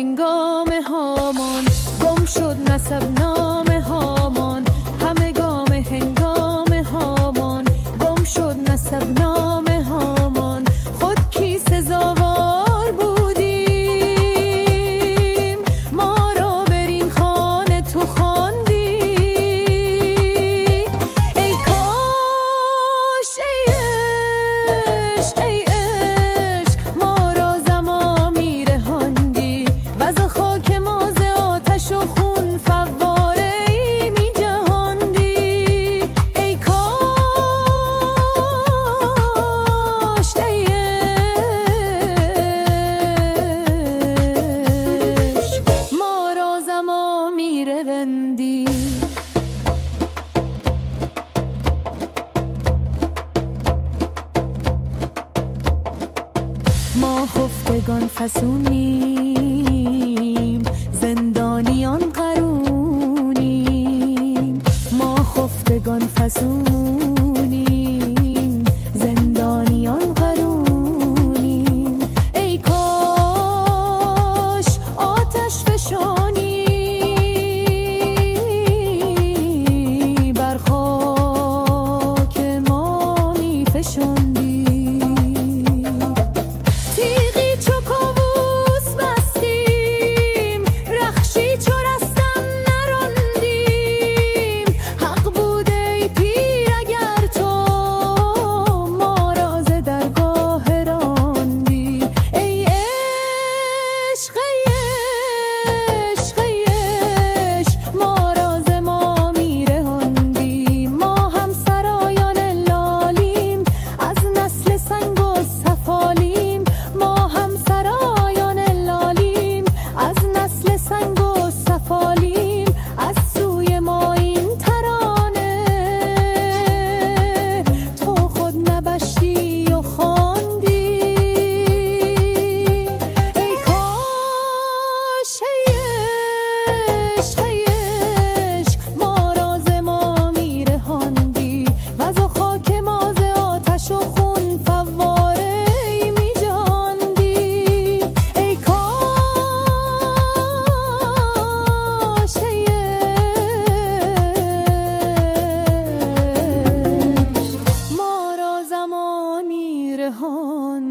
هنگام هامان گم شد نسب نام هامان، همه گام هنگام هامان گم شد نسب نام هامان. خود کی سزاوار بودیم ما را برین خانه تو خواندی. ای کاش ای عشق ای عشق ما را زمامی رهاندی، وز خاک ما ز آتش و خون فواره ای می جهاندی. ای کاش ای عشق ما را زمامی رهاندی. ما خفتگان فسونیم زندانیان قرونیم، ما خفتگان فسونیم زندانیان قرونیم. ای کاش آتش فشانی بر خاک ما می فشاندی. تیغی چو کاووس بستیم، رخشی چو رستم نراندیم. حق بوده ای پیر اگر تو ما را ز درگاه راندی. ای عشق ای عشق ای عشق ما را ز ما می رهاندی. ما هم سرایان لالیم از نسل سنگ و سفالیم، ما هم سرایان لالیم از نسل سنگ و سفالیم. از سوی ما این ترانه تو خود نبشتی و خواندی. ای کاش ای عشق ای عشق ما را ز ما می رهاندی، وز خاک ما ز آتش و خون فواره ای می جهاندی. ای کاش ای عشق ما را زمانی رهاندی.